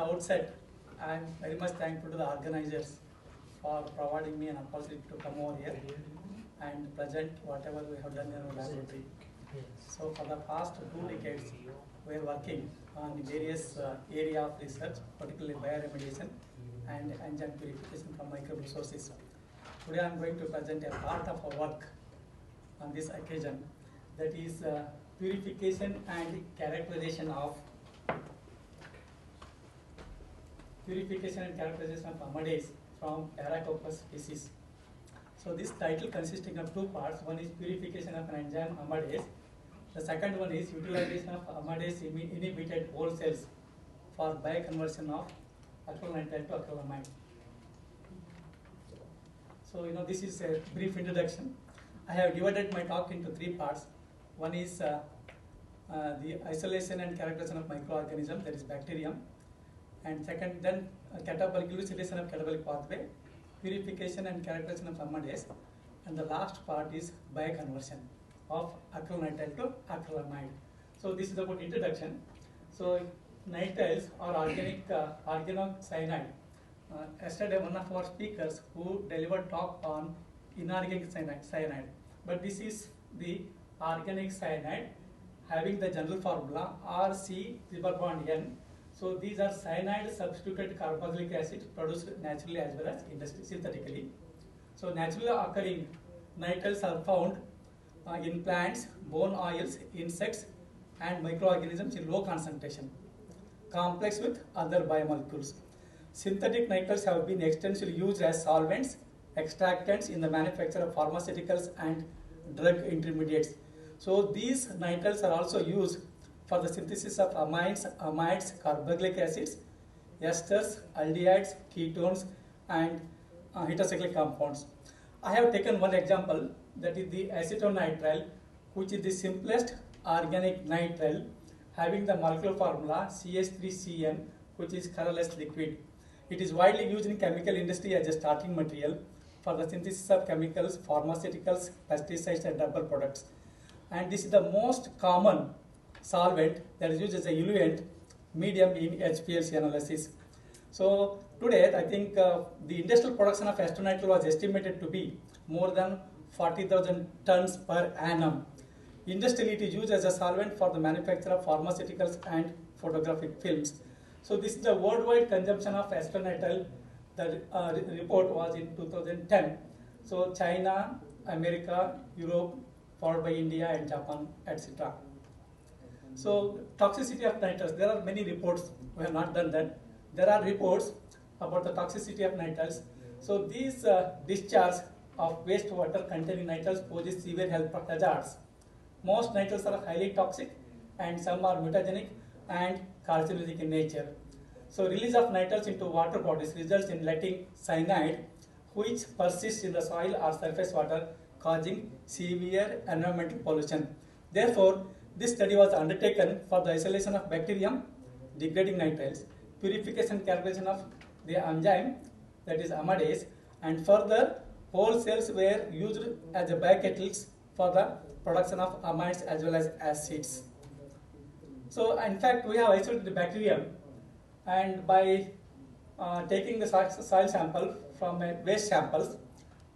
outset, I am very much thankful to the organizers for providing me an opportunity to come over here and present whatever we have done in our laboratory. So for the past 2 decades, we are working on various area of research, particularly bioremediation and enzyme purification from microbial sources. Today I am going to present a part of our work on this occasion, that is purification and characterization of amidase from Paracoccus species. So this title consisting of 2 parts. One is purification of an enzyme amidase. The second one is utilization of amidase inhibited whole cells for bioconversion of acrylonitrile to acrylamide. So this is a brief introduction. I have divided my talk into 3 parts. One is the isolation and characterization of microorganism, that is bacterium, and second then catabolic elucidation of catabolic pathway, purification and characterization of amidase, and the last part is bioconversion of acrylonitrile to acrylamide. So this is about introduction. So nitriles are organic organocyanide. Yesterday one of our speakers who delivered talk on inorganic cyanide, but this is the organic cyanide having the general formula RC triple bond N. So these are cyanide substituted carboxylic acid produced naturally as well as synthetically. So naturally occurring nitriles are found in plants, bone oils, insects and microorganisms in low concentration, complex with other biomolecules. Synthetic nitriles have been extensively used as solvents, extractants in the manufacture of pharmaceuticals and drug intermediates. So these nitriles are also used for the synthesis of amines, amides, carboxylic acids, esters, aldehydes, ketones and heterocyclic compounds. I have taken one example, that is the acetonitrile, which is the simplest organic nitrile having the molecular formula CH3CN, which is colorless liquid. It is widely used in chemical industry as a starting material for the synthesis of chemicals, pharmaceuticals, pesticides and herbal products. And this is the most common solvent that is used as a eluent medium in HPLC analysis. So today I think the industrial production of acetonitrile was estimated to be more than 40,000 tons per annum. Industrially it is used as a solvent for the manufacture of pharmaceuticals and photographic films. So this is the worldwide consumption of acetonitrile. The report was in 2010. So China, America, Europe, followed by India and Japan, etc. So toxicity of nitriles, there are many reports. We have not done that. There are reports about the toxicity of nitriles. So these discharge of wastewater containing nitriles poses severe health hazards. Most nitriles are highly toxic and some are mutagenic and carcinogenic in nature. So release of nitriles into water bodies results in letting cyanide, which persists in the soil or surface water, causing severe environmental pollution. Therefore, this study was undertaken for the isolation of bacterium, degrading nitriles, purification and characterization of the enzyme, that is amidase, and further whole cells were used as a biocatalysts for the production of amides as well as acids. So in fact we have isolated the bacterium, and by taking the soil sample from waste samples,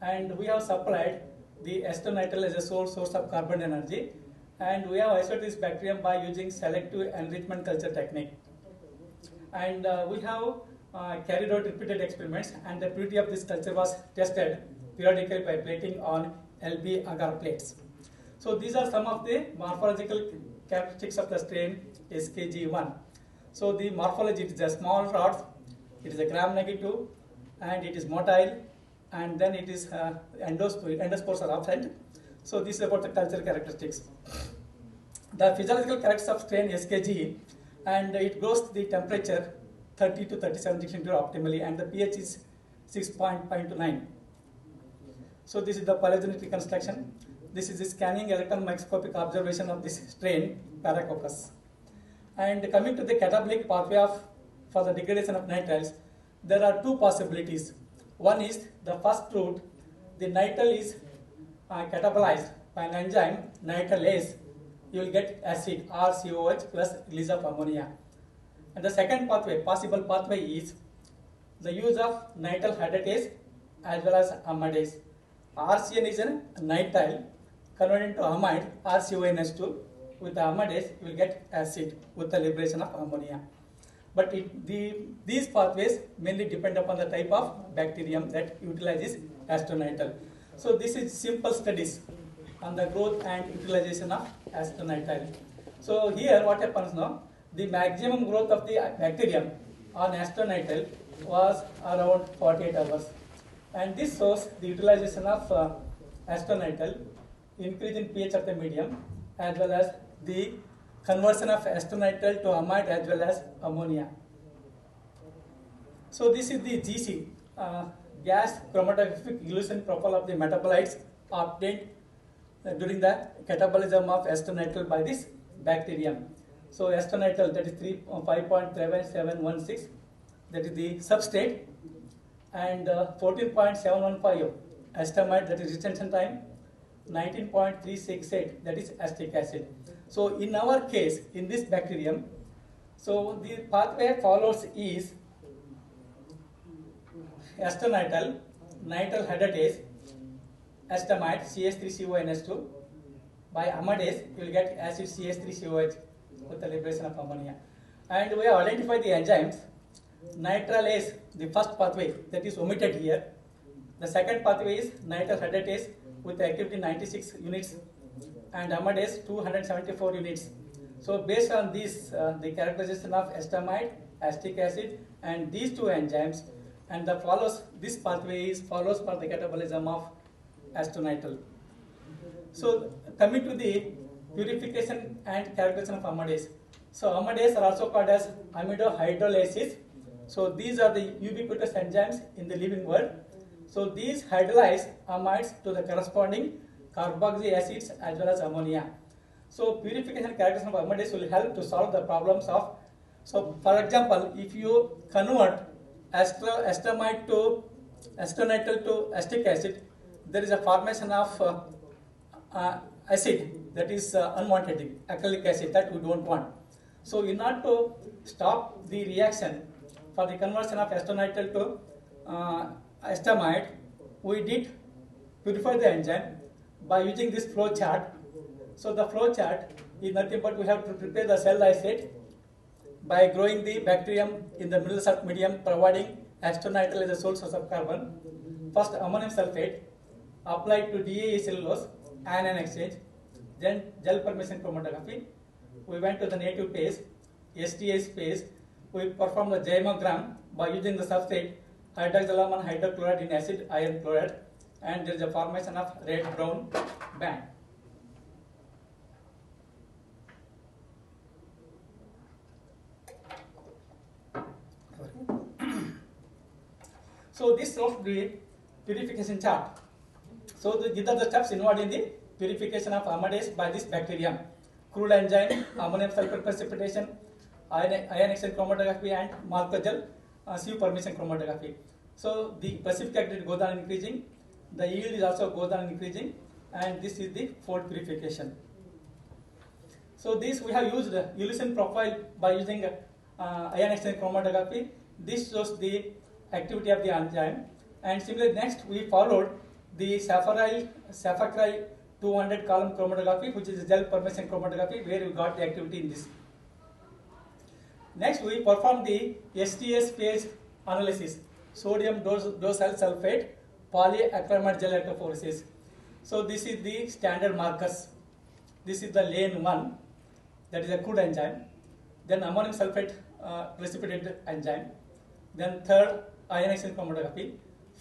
and we have supplied the acetonitrile as a sole source of carbon energy, and we have isolated this bacterium by using selective enrichment culture technique. And we have carried out repeated experiments, and the purity of this culture was tested periodically by plating on LB agar plates. So these are some of the morphological characteristics of the strain SKG1. So the morphology is a small rod, it is a gram-negative, and it is motile, and then it is endospores are absent. So this is about the culture characteristics. The physiological characteristics of strain SKG, and it grows to the temperature 30 to 37 degrees centigrade optimally, and the pH is 6.5 to 9. So this is the phylogenetic reconstruction. This is the scanning electron microscopic observation of this strain Paracoccus. And coming to the catabolic pathway for the degradation of nitriles, there are 2 possibilities. One is the first route, the nitrile is catabolized by an enzyme nitrilase, you will get acid RCOH plus release of ammonia. And the second pathway, possible pathway, is the use of nitrile hydratase as well as amidase. RCN is a nitrile converted into amide, RCONS2. With the amidase, you will get acid with the liberation of ammonia. But these pathways mainly depend upon the type of bacterium that utilizes acetonitrile. So this is simple studies on the growth and utilization of acetonitrile. So here what happens now, the maximum growth of the bacterium on acetonitrile was around 48 hours. And this shows the utilization of acetonitrile, increase in pH of the medium, as well as the conversion of acetonitrile to amide as well as ammonia. So this is the GC, gas chromatographic elution profile of the metabolites obtained during the catabolism of acetonitrile by this bacterium. So acetonitrile, that is 5.7716, that is the substrate, and 14.715 acetamide, that is retention time, 19.368, that is acetic acid. So in our case, in this bacterium, so the pathway follows is acetonitrile, nitrile hydratase, acetamide, CH3CONS2. By amidase, you will get acid CH3COH with the liberation of ammonia. And we have identified the enzymes. Nitrilase, the first pathway, that is omitted here. The second pathway is nitrile hydratase with the activity 96 units and amidase 274 units. So based on this, the characterization of acetamide, acetic acid, and these two enzymes, and this pathway follows for the catabolism of acetonitrile. So coming to the purification and characterization of amidase. So amidase are also called as amidohydrolases. So these are the ubiquitous enzymes in the living world. So these hydrolyze amides to the corresponding carboxy acids as well as ammonia. So purification and characterization of amidase will help to solve the problems of, so for example, if you convert acetamide to acetonitrile to acetic acid, there is a formation of acid that is unwanted, acrylic acid, that we don't want. So in order to stop the reaction for the conversion of acetonitrile to acetamide, we did purify the enzyme by using this flow chart. So the flow chart is nothing but we have to prepare the cell lysate by growing the bacterium in the middle salt medium, providing acetonitrile as a sole source of carbon. First ammonium sulfate applied to DAE cellulose, anion exchange, then gel permeation chromatography. We went to the native phase, STS phase. We performed the zymogram by using the substrate hydroxylamine hydrochloride in acid iron chloride, and there is a formation of red-brown band. So this shows the purification chart. So these are the steps involved in the purification of amidase by this bacterium: crude enzyme, ammonium sulfate precipitation, ion exchange chromatography, and molecular gel sieve permeation chromatography. So the specific activity goes on increasing, the yield is also goes on increasing, and this is the fold purification. So this we have used elution profile by using ion exchange chromatography. This shows the activity of the enzyme, and similarly next we followed the Safakrai 200 column chromatography, which is gel permeation chromatography, where we got the activity in this. Next we performed the STS phase analysis, sodium dosyl sulfate polyacrylamide gel electrophoresis. So this is the standard markers. This is the lane 1, that is a crude enzyme, then ammonium sulfate precipitated enzyme, then third ion exchange chromatography,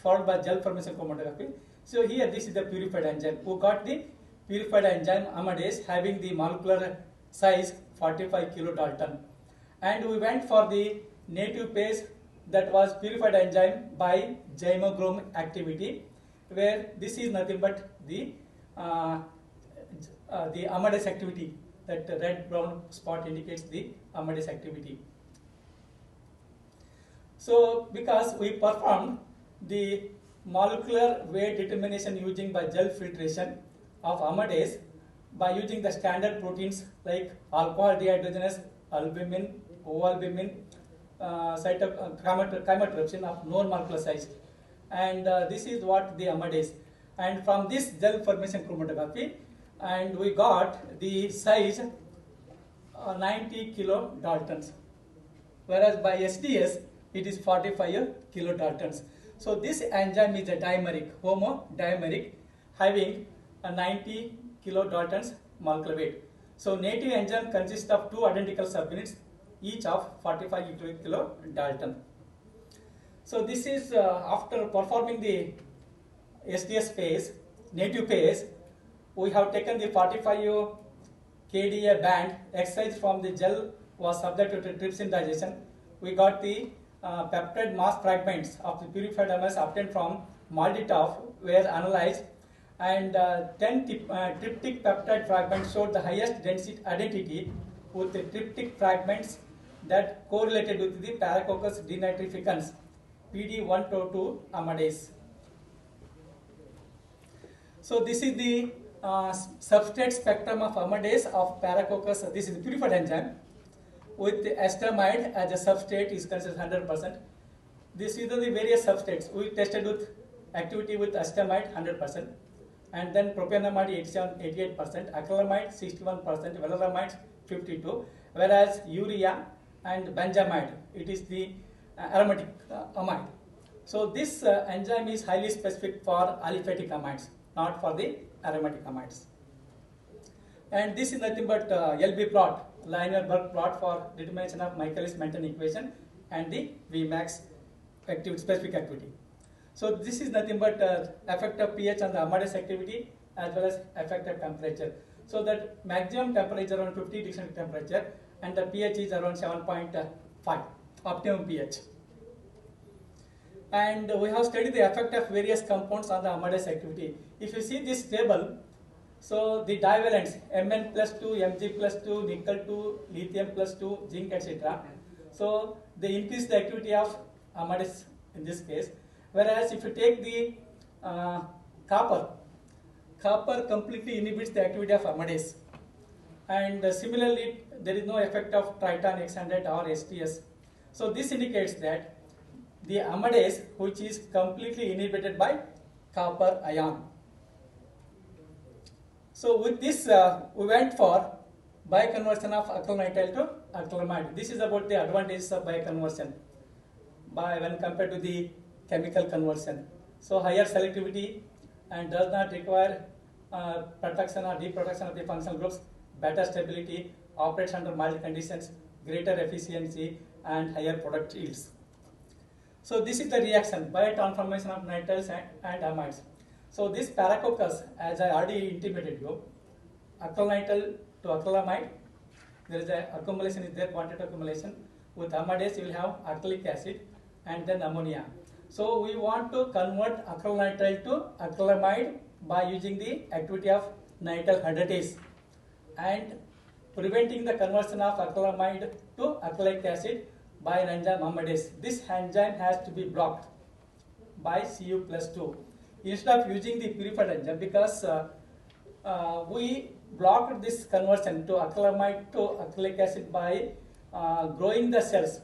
followed by gel formation chromatography. So here this is the purified enzyme. We got the purified enzyme amidase having the molecular size 45 kilodalton. And we went for the native phase, that was purified enzyme by zymogram activity, where this is nothing but the amidase activity. That red brown spot indicates the amidase activity. So because we performed the molecular weight determination using by gel filtration of amidase by using the standard proteins like alcohol dehydrogenase, albumin, oval beam in chymotrypsin of known molecular size. And this is what the amidase. And from this gel formation chromatography, and we got the size 90 kilodaltons, whereas by SDS it is 45 kilodaltons. So this enzyme is a dimeric, homodimeric, having a 90 kilodaltons molecular weight. So native enzyme consists of two identical subunits, each of 45 kilodalton. So this is after performing the SDS phase, native phase, we have taken the 45 kDa band excised from the gel was subjected to trypsin digestion. We got the peptide mass fragments of the purified amidase obtained from malditol were analyzed, and 10 tryptic peptide fragments showed the highest density identity with the tryptic fragments that correlated with the Paracoccus denitrificans PD122 amidase. So this is the substrate spectrum of amidase of Paracoccus. This is the purified enzyme with the acrylamide as a substrate is considered 100%. This is the various substrates. We tested with activity with acrylamide 100%, and then propanamide 88%, acrylamide 61%, valeramide 52%, whereas urea and benzamide, it is the aromatic amide. So this enzyme is highly specific for aliphatic amides, not for the aromatic amides. And this is nothing but LB plot, linear Berg plot for determination of Michaelis-Menten equation and the Vmax specific activity. So this is nothing but effect of pH on the amidase activity as well as effect of temperature. So that maximum temperature around 50 degrees Celsius temperature and the pH is around 7.5, optimum pH. And we have studied the effect of various compounds on the amidase activity. If you see this table, so the divalents Mn plus 2, Mg plus 2, nickel 2, lithium plus 2, zinc, etc. So they increase the activity of amidase in this case. Whereas if you take the copper completely inhibits the activity of amidase. And similarly, there is no effect of Triton, X100 or STS. So this indicates that the amidase, which is completely inhibited by copper ion. So with this, we went for bioconversion of acrylonitrile to acrylamide. This is about the advantages of bioconversion when compared to the chemical conversion. So higher selectivity and does not require protection or deprotection of the functional groups, better stability, operates under mild conditions, greater efficiency and higher product yields. So this is the reaction, biotransformation of nitriles and amides. So this Paracoccus, as I already intimated you, acrylonitrile to acrylamide, there is a accumulation is there, quantitative accumulation. With amidase you will have acrylic acid and then ammonia. So we want to convert acrylonitrile to acrylamide by using the activity of nitrile hydratase and preventing the conversion of acrylamide to acrylic acid by an enzyme amidase. This enzyme has to be blocked by Cu plus 2 instead of using the purified enzyme, because we blocked this conversion to acrylamide to acrylic acid by growing the cells,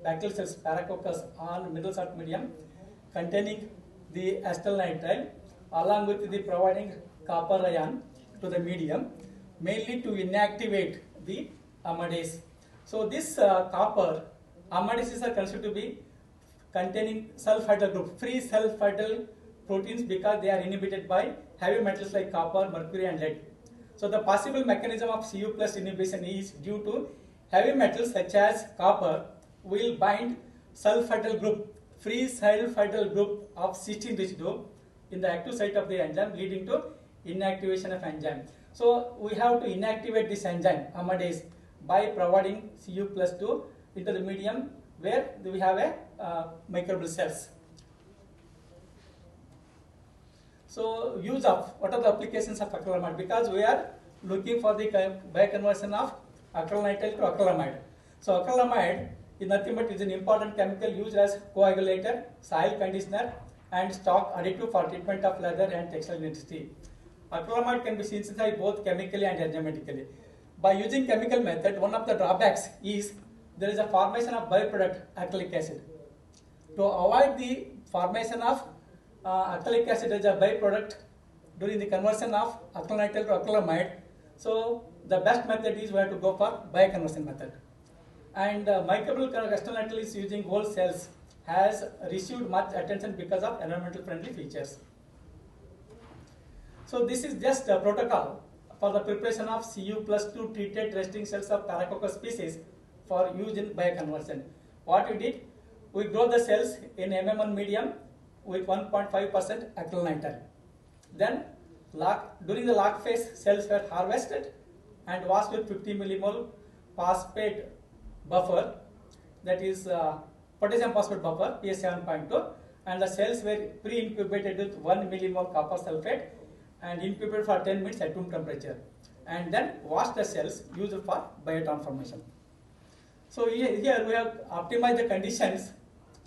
bacterial cells, Paracoccus on middle salt medium containing the acrylonitrile along with the providing copper ion to the medium, mainly to inactivate the amidase. So this copper amidases are considered to be containing sulfhydryl group, free sulfhydryl proteins, because they are inhibited by heavy metals like copper, mercury and lead. So the possible mechanism of Cu plus inhibition is due to heavy metals such as copper will bind sulfhydryl group, free sulfhydryl group of cysteine residue in the active site of the enzyme, leading to inactivation of enzyme. So we have to inactivate this enzyme amidase by providing Cu plus 2 into the medium where we have a microbial cells. So use of, what are the applications of acrylamide? Because we are looking for the bioconversion of acrylonitrile to acrylamide. So acrylamide is nothing but is an important chemical used as coagulator, soil conditioner and stock additive for treatment of leather and textile industry. Acrylamide can be synthesized both chemically and enzymatically. By using chemical method, one of the drawbacks is there is a formation of byproduct acrylic acid. To avoid the formation of acrylic acid as a byproduct during the conversion of acrylonitrile to acrylamide, so the best method is we have to go for bioconversion method. And microbial acrylonitrile is using whole cells has received much attention because of environmental friendly features. So this is just a protocol for the preparation of Cu+2 treated resting cells of Paracoccus species for use in bioconversion. What we did, we grow the cells in MM1 medium with 1.5% acrylonitrile. Then during the log phase, cells were harvested and washed with 50 millimole phosphate buffer, that is potassium phosphate buffer, PS 7.2, and the cells were pre-incubated with 1 millimole copper sulfate and incubated for 10 minutes at room temperature, and then wash the cells used for biotransformation. So here we have optimized the conditions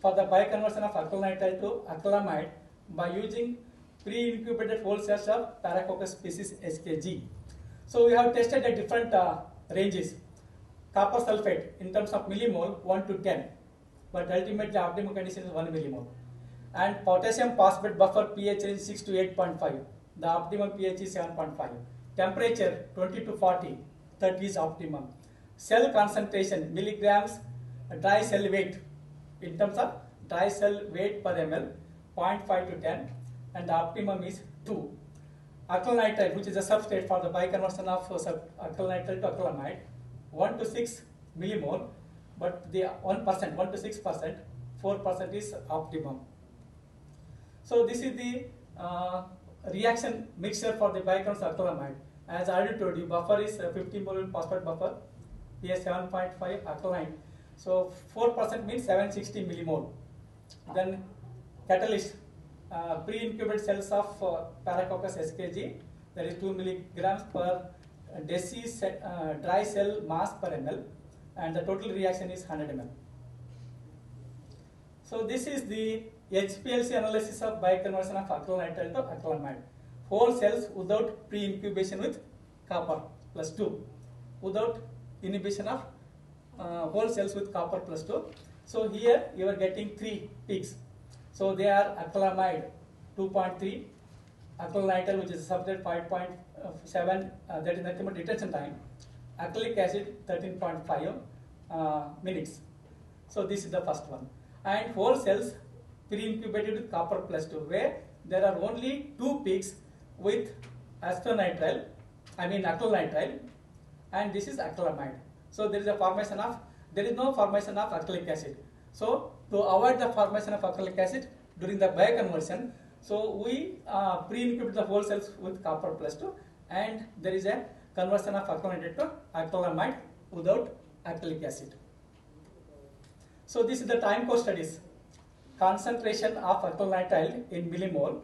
for the bioconversion of acrylonitrile to acrylamide by using pre-incubated whole cells of Paracoccus species SKG. So we have tested at different ranges. Copper sulfate in terms of millimole 1 to 10, but ultimately optimal condition is 1 millimole. And potassium phosphate buffer pH range 6 to 8.5. The optimum pH is 7.5. Temperature 20 to 40, 30 is optimum. Cell concentration milligrams dry cell weight in terms of dry cell weight per ml 0.5 to 10, and the optimum is 2. Acrylonitrile, which is a substrate for the bioconversion of acrylonitrile to acrylamide, 1 to 6 millimole, but the 1%, 1 to 6%, 4% is optimum. So this is the reaction mixture for the bioconversion of acrylamide. As I already told you, buffer is 50 mole phosphate buffer, pH 7.5 acrylamide. So 4% means 760 millimole. Then catalyst, pre-incubated cells of Paracoccus SKG, that is 2 milligrams per deci dry cell mass per ml, and the total reaction is 100 ml. So this is the HPLC analysis of bioconversion of acrylonitrile to acrylamide. Whole cells without pre-incubation with copper +2, without inhibition of whole cells with copper +2. So here you are getting 3 peaks. So they are acrylamide 2.3, acrylonitrile, which is a substrate 5.7, that is nothing but detention time, acrylic acid 13.5 minutes. So this is the first one. And whole cells pre-incubated with copper +2, where there are only 2 peaks with acrylonitrile, and this is acrylamide. So there is no formation of acrylic acid. So to avoid the formation of acrylic acid during the bioconversion, so we pre-incubate the whole cells with copper +2, and there is a conversion of acrylonitrile to acrylamide without acrylic acid. So this is the time course studies. Concentration of acrylonitrile in millimole,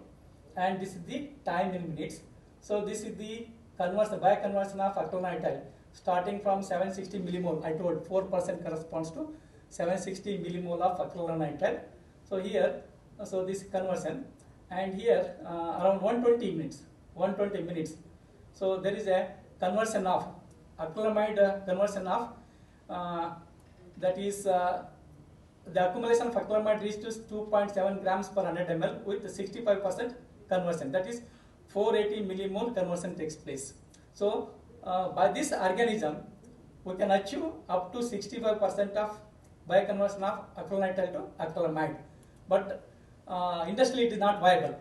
and this is the time in minutes. So this is the bioconversion of acrylonitrile starting from 760 millimole. I told 4% corresponds to 760 millimole of acrylonitrile. So here, so this conversion, and here around 120 minutes. So there is a conversion of acrylamide conversion of that is the accumulation of acrylamide reached to 2.7 grams per 100 ml with 65% conversion. That is 480 millimole conversion takes place. So by this organism, we can achieve up to 65% of bioconversion of acrylonitrile to acrylamide. But industrially it is not viable.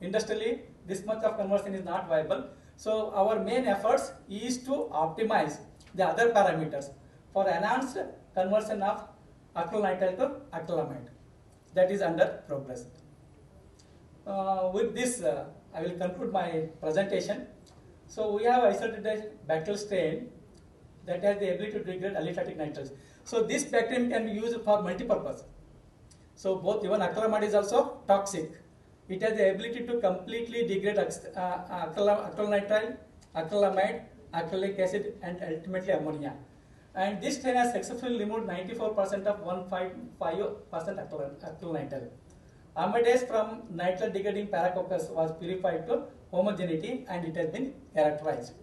Industrially, this much of conversion is not viable. So our main efforts is to optimize the other parameters for enhanced conversion of acrylonitrile to acrylamide. That is under progress. With this, I will conclude my presentation. So we have isolated a bacterial strain that has the ability to degrade aliphatic nitriles. So this bacterium can be used for multi-purpose. So both even acrylamide is also toxic. It has the ability to completely degrade acrylonitrile, acrylamide, acrylic acid, and ultimately ammonia. And this strain has successfully removed 94% of 1.5% acrylonitrile. Amidase from nitrile degrading Paracoccus was purified to homogeneity, and it has been characterized.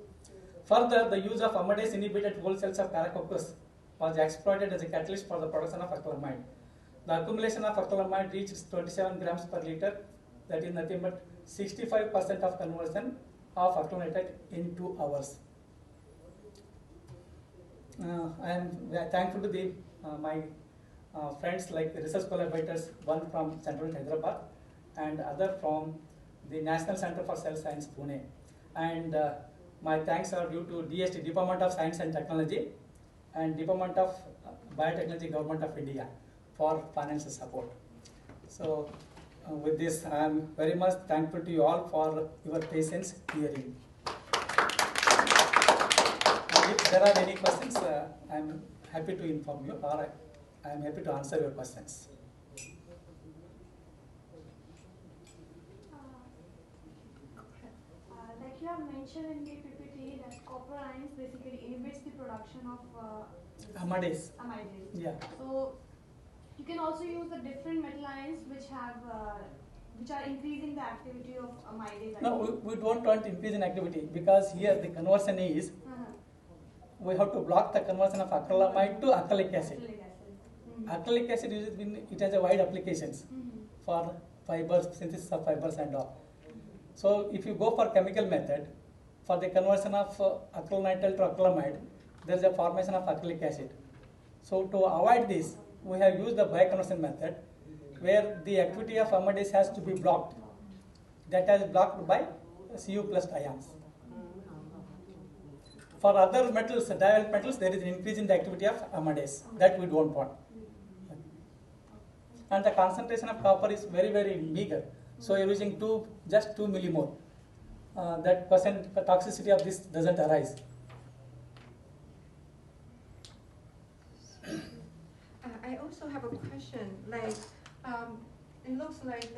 Further, the use of amidase inhibited whole cells of Paracoccus was exploited as a catalyst for the production of acrylamide. The accumulation of acrylamide reached 27 grams per liter, that is nothing but 65% of conversion of acrylonitrile in 2 hours. I am thankful to my friends like research collaborators, one from Central Hyderabad and other from the National Center for Cell Science, Pune. And my thanks are due to DST, Department of Science and Technology, and Department of Biotechnology, Government of India, for financial support. So with this, I am very much thankful to you all for your patience hearing. If there are any questions, I am happy to inform you, or I am happy to answer your questions. Like you have mentioned in the PPT that copper ions basically inhibits the production of Amidase. amidase. Yeah. So you can also use the different metal ions which are increasing the activity of amidase. No, we don't want increase in activity, because here the conversion is we have to block the conversion of acrylamide to acrylic acid. Acrylic acid it has a wide applications for fibers, synthesis of fibers and all. So if you go for chemical method, for the conversion of acrylonitrile to acrylamide, there is a formation of acrylic acid. So to avoid this, we have used the bioconversion method, where the activity of amidase has to be blocked. That is blocked by Cu plus ions. For other metals, divalent metals, there is an increase in the activity of amidase. That we don't want. And the concentration of copper is very, very meager. So you're using just 2 millimole. That percent toxicity of this doesn't arise. I also have a question. Like, it looks like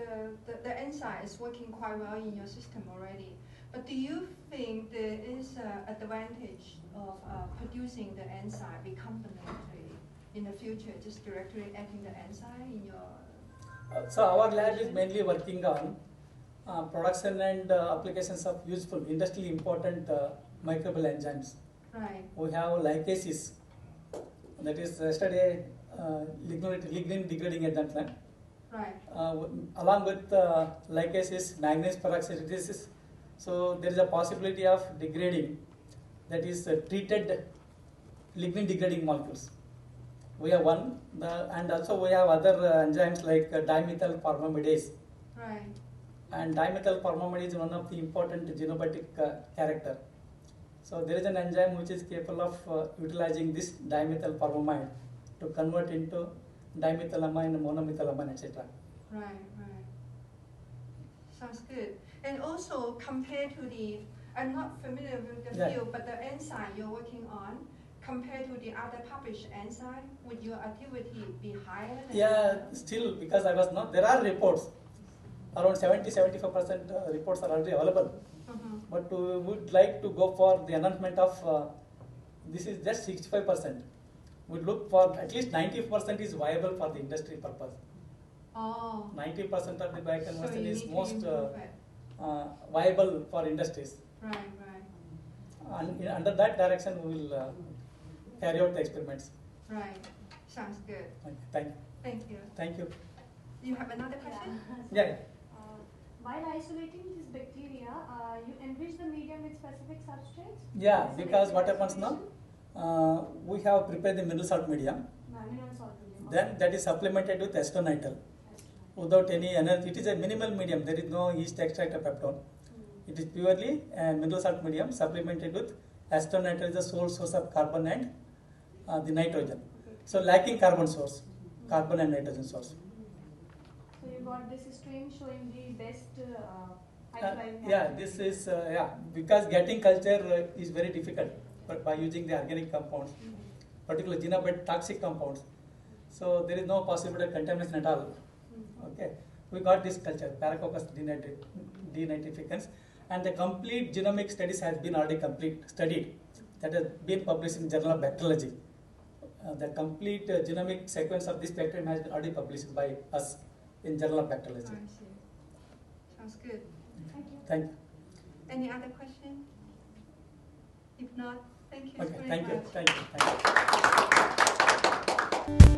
the enzyme is working quite well in your system already. But do you think there is an advantage of producing the enzyme recombinantly in the future, just directly adding the enzyme in your? So our lab is mainly working on production and applications of useful, industrially important microbial enzymes. Right. We have ligases, that is yesterday lignin degrading enzyme. Right. Along with ligases, manganese peroxidase. So there is a possibility of degrading, that is treated lignin degrading molecules. We have one, and also we have other enzymes like dimethyl formamidase. Right. And dimethyl formamide is one of the important genotypic character. So there is an enzyme which is capable of utilizing this dimethyl formamide to convert into dimethylamine, monomethylamine, etc. Right, right. Sounds good. And also compared to I'm not familiar with the field, but the enzyme you're working on, compared to the other published enzyme, would your activity be higher? Still, because there are reports, around 70-75% reports are already available. But we would like to go for the enhancement of, this is just 65%. We look for at least 90% is viable for the industry purpose. 90% of the bioconversion is most viable for industries. Right, right. And under that direction, we will carry out the experiments. Right. Sounds good. Okay. Thank you. Thank you. Thank you. You have another question? Yeah. While isolating this bacteria, you enrich the medium with specific substrates? Yeah, because what happens now? We have prepared the mineral salt medium. Mineral salt medium. Then that is supplemented with acrylonitrile. Without any energy, it is a minimal medium. There is no yeast extract or peptone. It is purely a mineral salt medium supplemented with acrylonitrile, is the sole source of carbon and the nitrogen. So lacking carbon source, carbon and nitrogen source. So you got this strain showing the best this is because getting culture is very difficult, but by using the organic compounds, particularly xenobite toxic compounds. So there is no possibility of contamination at all. Okay, we got this culture, Paracoccus denitrificans, and the complete genomic studies has been already studied. That has been published in Journal of Bacteriology. The complete genomic sequence of this bacterium has been already published by us in Journal of Bacteriology. I see. Sounds good. Thank you. Thank you. Any other question? If not, Thank you Okay, very thank you, much. thank you, thank you.